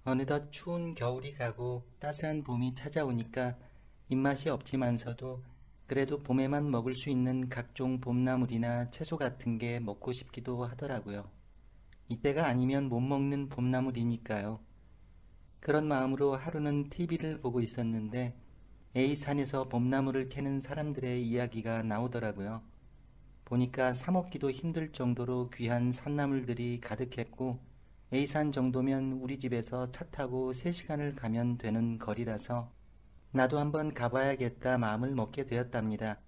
어느덧 추운 겨울이 가고 따스한 봄이 찾아오니까 입맛이 없지만서도 그래도 봄에만 먹을 수 있는 각종 봄나물이나 채소 같은 게 먹고 싶기도 하더라고요. 이때가 아니면 못 먹는 봄나물이니까요. 그런 마음으로 하루는 TV를 보고 있었는데 A산에서 봄나물을 캐는 사람들의 이야기가 나오더라고요. 보니까 사 먹기도 힘들 정도로 귀한 산나물들이 가득했고 A산 정도면 우리 집에서 차 타고 3시간을 가면 되는 거리라서 나도 한번 가봐야겠다 마음을 먹게 되었답니다.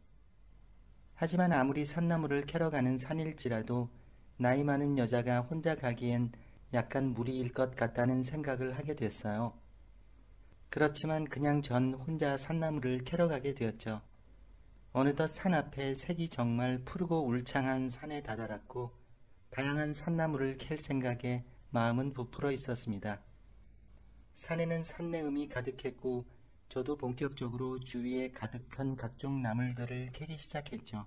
하지만 아무리 산나물을 캐러 가는 산일지라도 나이 많은 여자가 혼자 가기엔 약간 무리일 것 같다는 생각을 하게 됐어요. 그렇지만 그냥 전 혼자 산나물을 캐러 가게 되었죠. 어느덧 산 앞에 색이 정말 푸르고 울창한 산에 다다랐고 다양한 산나물을 캘 생각에 마음은 부풀어 있었습니다. 산에는 산내음이 가득했고 저도 본격적으로 주위에 가득한 각종 나물들을 캐기 시작했죠.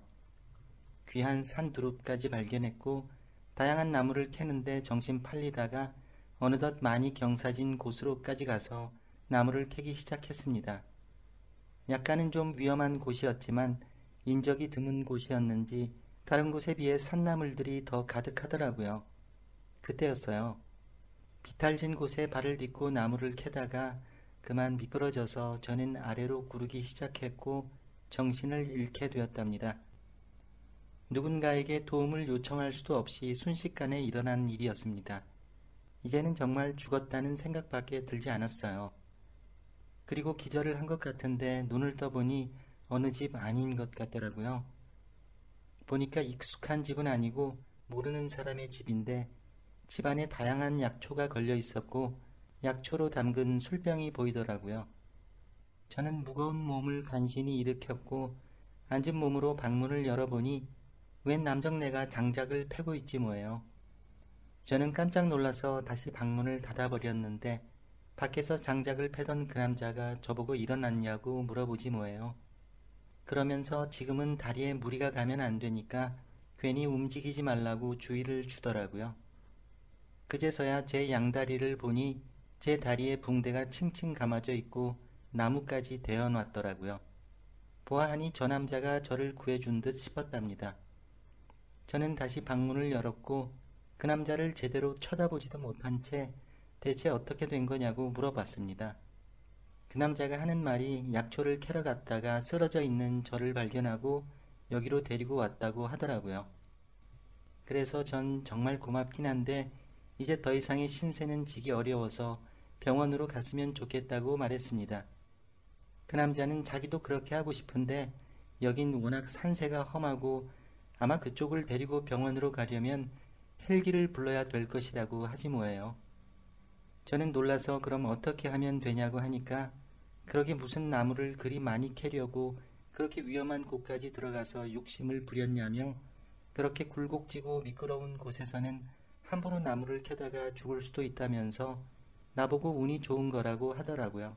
귀한 산두릅까지 발견했고 다양한 나물을 캐는데 정신 팔리다가 어느덧 많이 경사진 곳으로까지 가서 나물을 캐기 시작했습니다. 약간은 좀 위험한 곳이었지만 인적이 드문 곳이었는지 다른 곳에 비해 산나물들이 더 가득하더라고요. 그때였어요. 비탈진 곳에 발을 딛고 나무를 캐다가 그만 미끄러져서 저는 아래로 구르기 시작했고 정신을 잃게 되었답니다. 누군가에게 도움을 요청할 수도 없이 순식간에 일어난 일이었습니다. 이제는 정말 죽었다는 생각밖에 들지 않았어요. 그리고 기절을 한 것 같은데 눈을 떠보니 어느 집 아닌 것 같더라고요. 보니까 익숙한 집은 아니고 모르는 사람의 집인데 집안에 다양한 약초가 걸려 있었고 약초로 담근 술병이 보이더라고요. 저는 무거운 몸을 간신히 일으켰고 앉은 몸으로 방문을 열어보니 웬 남정네가 장작을 패고 있지 뭐예요. 저는 깜짝 놀라서 다시 방문을 닫아버렸는데 밖에서 장작을 패던 그 남자가 저보고 일어났냐고 물어보지 뭐예요. 그러면서 지금은 다리에 무리가 가면 안 되니까 괜히 움직이지 말라고 주의를 주더라고요. 그제서야 제 양다리를 보니 제 다리에 붕대가 칭칭 감아져 있고 나무까지 대어놨더라고요. 보아하니 저 남자가 저를 구해준 듯 싶었답니다. 저는 다시 방문을 열었고 그 남자를 제대로 쳐다보지도 못한 채 대체 어떻게 된 거냐고 물어봤습니다. 그 남자가 하는 말이 약초를 캐러 갔다가 쓰러져 있는 저를 발견하고 여기로 데리고 왔다고 하더라고요. 그래서 전 정말 고맙긴 한데 이제 더 이상의 신세는 지기 어려워서 병원으로 갔으면 좋겠다고 말했습니다. 그 남자는 자기도 그렇게 하고 싶은데 여긴 워낙 산세가 험하고 아마 그쪽을 데리고 병원으로 가려면 헬기를 불러야 될 것이라고 하지 뭐예요. 저는 놀라서 그럼 어떻게 하면 되냐고 하니까 그러게 무슨 나무를 그리 많이 캐려고 그렇게 위험한 곳까지 들어가서 욕심을 부렸냐며 그렇게 굴곡지고 미끄러운 곳에서는 함부로 나무를 캐다가 죽을 수도 있다면서 나보고 운이 좋은 거라고 하더라고요.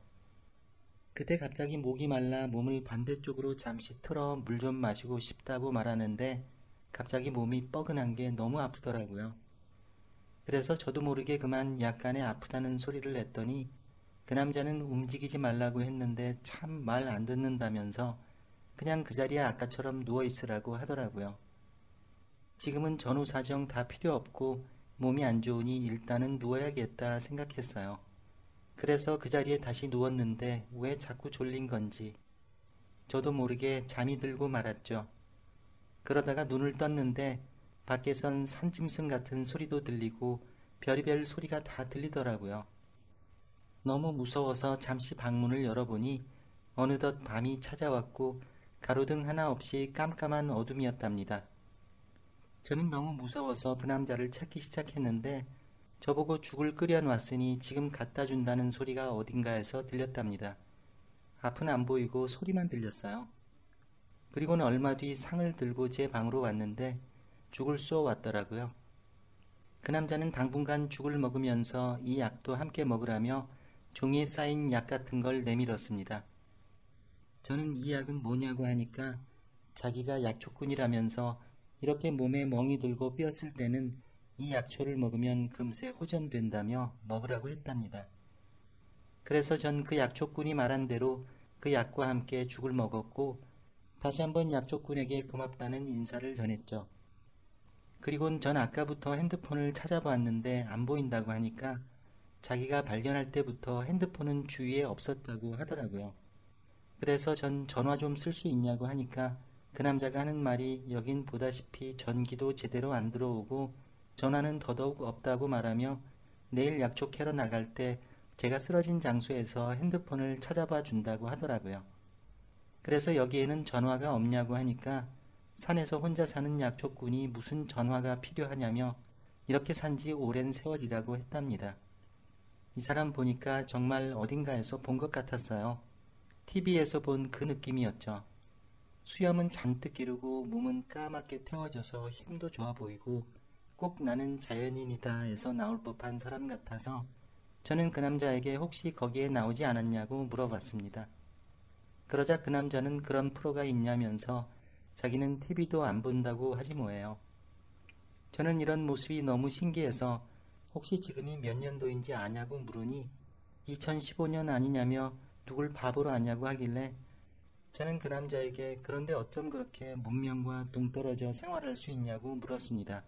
그때 갑자기 목이 말라 몸을 반대쪽으로 잠시 틀어 물 좀 마시고 싶다고 말하는데 갑자기 몸이 뻐근한 게 너무 아프더라고요. 그래서 저도 모르게 그만 약간의 아프다는 소리를 냈더니 그 남자는 움직이지 말라고 했는데 참 말 안 듣는다면서 그냥 그 자리에 아까처럼 누워있으라고 하더라고요. 지금은 전후 사정 다 필요 없고 몸이 안 좋으니 일단은 누워야겠다 생각했어요. 그래서 그 자리에 다시 누웠는데 왜 자꾸 졸린 건지 저도 모르게 잠이 들고 말았죠. 그러다가 눈을 떴는데 밖에선 산짐승 같은 소리도 들리고 별의별 소리가 다 들리더라고요. 너무 무서워서 잠시 방문을 열어보니 어느덧 밤이 찾아왔고 가로등 하나 없이 깜깜한 어둠이었답니다. 저는 너무 무서워서 그 남자를 찾기 시작했는데 저보고 죽을 끓여놨으니 지금 갖다 준다는 소리가 어딘가에서 들렸답니다. 앞은 안 보이고 소리만 들렸어요. 그리고는 얼마 뒤 상을 들고 제 방으로 왔는데 죽을 쏘아 왔더라고요. 그 남자는 당분간 죽을 먹으면서 이 약도 함께 먹으라며 종이에 쌓인 약 같은 걸 내밀었습니다. 저는 이 약은 뭐냐고 하니까 자기가 약초꾼이라면서 이렇게 몸에 멍이 들고 삐었을 때는 이 약초를 먹으면 금세 호전된다며 먹으라고 했답니다. 그래서 전 그 약초꾼이 말한 대로 그 약과 함께 죽을 먹었고 다시 한번 약초꾼에게 고맙다는 인사를 전했죠. 그리고는 전 아까부터 핸드폰을 찾아봤는데 안 보인다고 하니까 자기가 발견할 때부터 핸드폰은 주위에 없었다고 하더라고요. 그래서 전 전화 좀 쓸 수 있냐고 하니까 그 남자가 하는 말이 여긴 보다시피 전기도 제대로 안 들어오고 전화는 더더욱 없다고 말하며 내일 약초 캐러 나갈 때 제가 쓰러진 장소에서 핸드폰을 찾아봐 준다고 하더라고요. 그래서 여기에는 전화가 없냐고 하니까 산에서 혼자 사는 약초꾼이 무슨 전화가 필요하냐며 이렇게 산지 오랜 세월이라고 했답니다. 이 사람 보니까 정말 어딘가에서 본 것 같았어요. TV에서 본 그 느낌이었죠. 수염은 잔뜩 기르고 몸은 까맣게 태워져서 힘도 좋아 보이고 꼭 나는 자연인이다에서 나올 법한 사람 같아서 저는 그 남자에게 혹시 거기에 나오지 않았냐고 물어봤습니다. 그러자 그 남자는 그런 프로가 있냐면서 자기는 TV도 안 본다고 하지 뭐예요. 저는 이런 모습이 너무 신기해서 혹시 지금이 몇 년도인지 아냐고 물으니 2015년 아니냐며 누굴 바보로 아냐고 하길래 저는 그 남자에게 그런데 어쩜 그렇게 문명과 동떨어져 생활할 수 있냐고 물었습니다.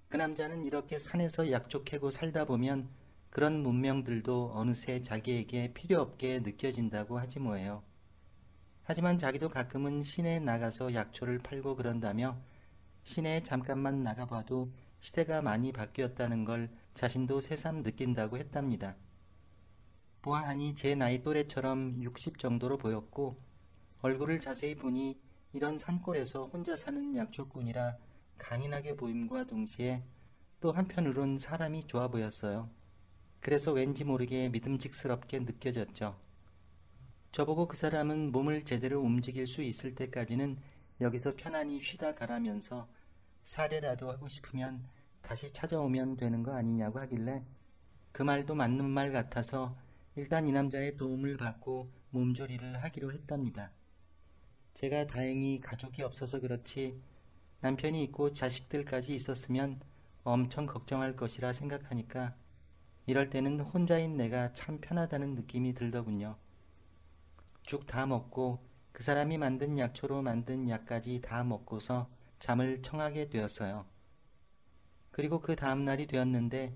그 남자는 이렇게 산에서 약초 캐고 살다 보면 그런 문명들도 어느새 자기에게 필요 없게 느껴진다고 하지 뭐예요. 하지만 자기도 가끔은 시내에 나가서 약초를 팔고 그런다며 시내에 잠깐만 나가봐도 시대가 많이 바뀌었다는 걸 자신도 새삼 느낀다고 했답니다. 보아하니 제 나이 또래처럼 60 정도로 보였고 얼굴을 자세히 보니 이런 산골에서 혼자 사는 약초꾼이라 강인하게 보임과 동시에 또 한편으론 사람이 좋아 보였어요. 그래서 왠지 모르게 믿음직스럽게 느껴졌죠. 저보고 그 사람은 몸을 제대로 움직일 수 있을 때까지는 여기서 편안히 쉬다 가라면서 사례라도 하고 싶으면 다시 찾아오면 되는 거 아니냐고 하길래 그 말도 맞는 말 같아서 일단 이 남자의 도움을 받고 몸조리를 하기로 했답니다. 제가 다행히 가족이 없어서 그렇지 남편이 있고 자식들까지 있었으면 엄청 걱정할 것이라 생각하니까 이럴 때는 혼자인 내가 참 편하다는 느낌이 들더군요. 죽 다 먹고 그 사람이 만든 약초로 만든 약까지 다 먹고서 잠을 청하게 되었어요. 그리고 그 다음날이 되었는데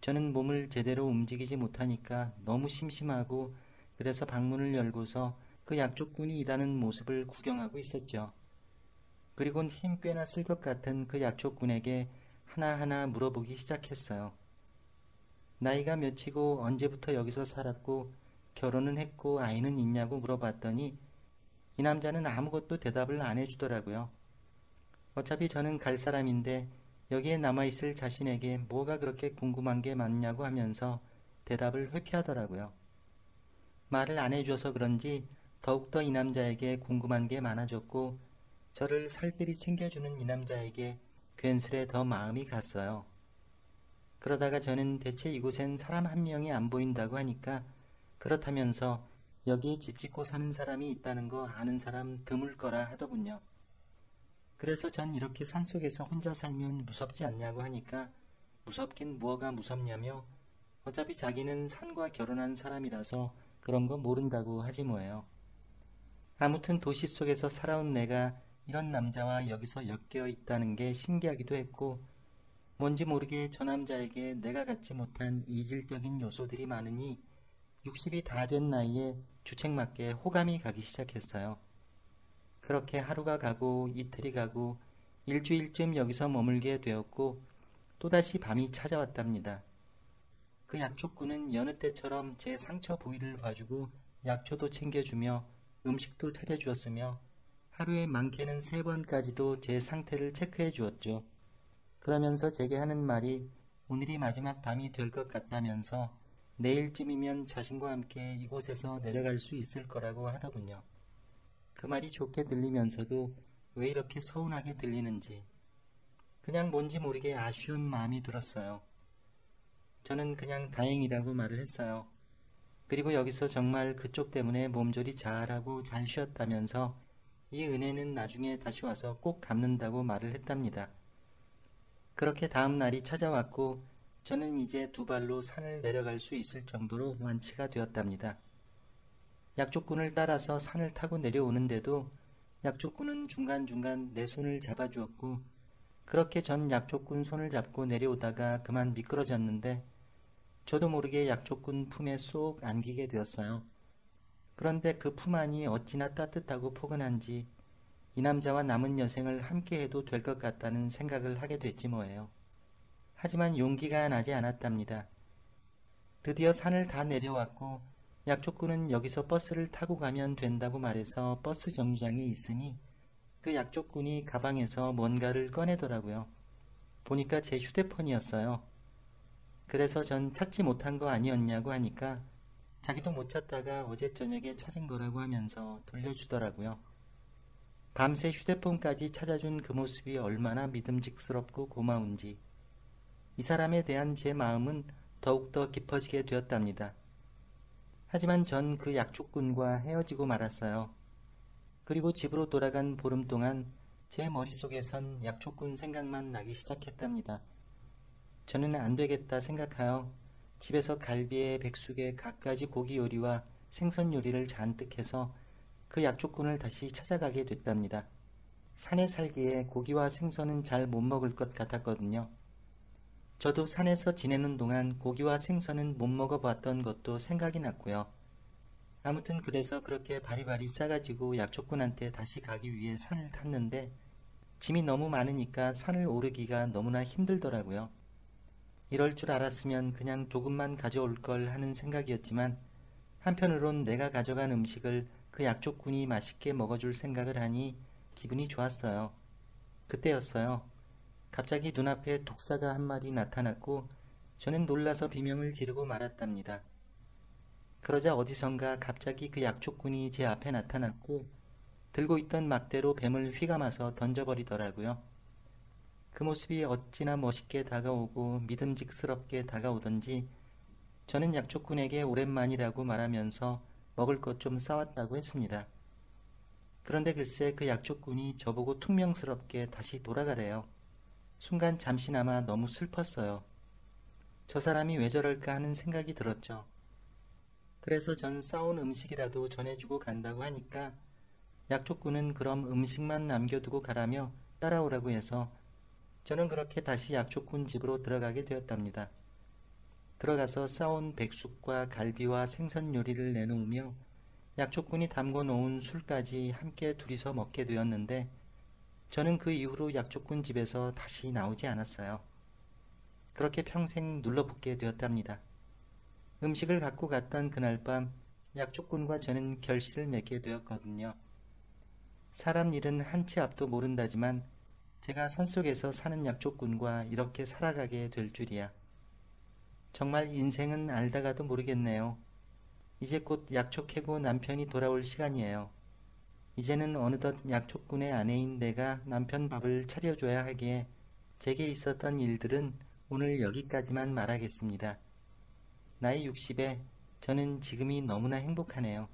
저는 몸을 제대로 움직이지 못하니까 너무 심심하고 그래서 방문을 열고서 그 약초꾼이 일하는 모습을 구경하고 있었죠. 그리곤 힘 꽤나 쓸 것 같은 그 약초꾼에게 하나하나 물어보기 시작했어요. 나이가 몇이고 언제부터 여기서 살았고 결혼은 했고 아이는 있냐고 물어봤더니 이 남자는 아무것도 대답을 안 해주더라고요. 어차피 저는 갈 사람인데 여기에 남아있을 자신에게 뭐가 그렇게 궁금한 게 많냐고 하면서 대답을 회피하더라고요. 말을 안 해줘서 그런지 더욱더 이 남자에게 궁금한 게 많아졌고 저를 살뜰히 챙겨주는 이 남자에게 괜스레 더 마음이 갔어요. 그러다가 저는 대체 이곳엔 사람 한 명이 안 보인다고 하니까 그렇다면서 여기에 집 짓고 사는 사람이 있다는 거 아는 사람 드물 거라 하더군요. 그래서 전 이렇게 산속에서 혼자 살면 무섭지 않냐고 하니까 무섭긴 뭐가 무섭냐며 어차피 자기는 산과 결혼한 사람이라서 그런 거 모른다고 하지 뭐예요. 아무튼 도시 속에서 살아온 내가 이런 남자와 여기서 엮여 있다는 게 신기하기도 했고 뭔지 모르게 저 남자에게 내가 갖지 못한 이질적인 요소들이 많으니 60이 다 된 나이에 주책맞게 호감이 가기 시작했어요. 그렇게 하루가 가고 이틀이 가고 일주일쯤 여기서 머물게 되었고 또다시 밤이 찾아왔답니다. 그 약초꾼은 여느 때처럼 제 상처 부위를 봐주고 약초도 챙겨주며 음식도 차려주었으며 하루에 많게는 3번까지도 제 상태를 체크해 주었죠. 그러면서 제게 하는 말이 오늘이 마지막 밤이 될 것 같다면서 내일쯤이면 자신과 함께 이곳에서 내려갈 수 있을 거라고 하더군요. 그 말이 좋게 들리면서도 왜 이렇게 서운하게 들리는지 그냥 뭔지 모르게 아쉬운 마음이 들었어요. 저는 그냥 다행이라고 말을 했어요. 그리고 여기서 정말 그쪽 때문에 몸조리 잘하고 잘 쉬었다면서 이 은혜는 나중에 다시 와서 꼭 갚는다고 말을 했답니다. 그렇게 다음 날이 찾아왔고 저는 이제 두 발로 산을 내려갈 수 있을 정도로 완치가 되었답니다. 약초꾼을 따라서 산을 타고 내려오는데도 약초꾼은 중간중간 내 손을 잡아주었고, 그렇게 전 약초꾼 손을 잡고 내려오다가 그만 미끄러졌는데 저도 모르게 약초꾼 품에 쏙 안기게 되었어요. 그런데 그 품 안이 어찌나 따뜻하고 포근한지 이 남자와 남은 여생을 함께해도 될 것 같다는 생각을 하게 됐지 뭐예요. 하지만 용기가 나지 않았답니다. 드디어 산을 다 내려왔고 약초꾼은 여기서 버스를 타고 가면 된다고 말해서 버스 정류장에 있으니 그 약초꾼이 가방에서 뭔가를 꺼내더라고요. 보니까 제 휴대폰이었어요. 그래서 전 찾지 못한 거 아니었냐고 하니까 자기도 못 찾다가 어제 저녁에 찾은 거라고 하면서 돌려주더라고요. 밤새 휴대폰까지 찾아준 그 모습이 얼마나 믿음직스럽고 고마운지 이 사람에 대한 제 마음은 더욱더 깊어지게 되었답니다. 하지만 전 그 약초꾼과 헤어지고 말았어요. 그리고 집으로 돌아간 보름 동안 제 머릿속에선 약초꾼 생각만 나기 시작했답니다. 저는 안 되겠다 생각하여 집에서 갈비에 백숙에 갖가지 고기 요리와 생선 요리를 잔뜩 해서 그 약초꾼을 다시 찾아가게 됐답니다. 산에 살기에 고기와 생선은 잘 못 먹을 것 같았거든요. 저도 산에서 지내는 동안 고기와 생선은 못 먹어봤던 것도 생각이 났고요. 아무튼 그래서 그렇게 바리바리 싸가지고 약초꾼한테 다시 가기 위해 산을 탔는데 짐이 너무 많으니까 산을 오르기가 너무나 힘들더라고요. 이럴 줄 알았으면 그냥 조금만 가져올 걸 하는 생각이었지만 한편으론 내가 가져간 음식을 그 약초꾼이 맛있게 먹어줄 생각을 하니 기분이 좋았어요. 그때였어요. 갑자기 눈앞에 독사가 한 마리 나타났고 저는 놀라서 비명을 지르고 말았답니다. 그러자 어디선가 갑자기 그 약초꾼이 제 앞에 나타났고 들고 있던 막대로 뱀을 휘감아서 던져버리더라고요. 그 모습이 어찌나 멋있게 다가오고 믿음직스럽게 다가오던지 저는 약초꾼에게 오랜만이라고 말하면서 먹을 것 좀 싸왔다고 했습니다. 그런데 글쎄 그 약초꾼이 저보고 퉁명스럽게 다시 돌아가래요. 순간 잠시나마 너무 슬펐어요. 저 사람이 왜 저럴까 하는 생각이 들었죠. 그래서 전 싸온 음식이라도 전해주고 간다고 하니까 약초꾼은 그럼 음식만 남겨두고 가라며 따라오라고 해서 저는 그렇게 다시 약초꾼 집으로 들어가게 되었답니다. 들어가서 싸온 백숙과 갈비와 생선 요리를 내놓으며 약초꾼이 담궈 놓은 술까지 함께 둘이서 먹게 되었는데 저는 그 이후로 약초꾼 집에서 다시 나오지 않았어요. 그렇게 평생 눌러붙게 되었답니다. 음식을 갖고 갔던 그날 밤 약초꾼과 저는 결실을 맺게 되었거든요. 사람 일은 한 치 앞도 모른다지만 제가 산속에서 사는 약초꾼과 이렇게 살아가게 될 줄이야. 정말 인생은 알다가도 모르겠네요. 이제 곧 약초 캐고 남편이 돌아올 시간이에요. 이제는 어느덧 약초꾼의 아내인 내가 남편 밥을 차려줘야 하기에 제게 있었던 일들은 오늘 여기까지만 말하겠습니다. 나이 60에 저는 지금이 너무나 행복하네요.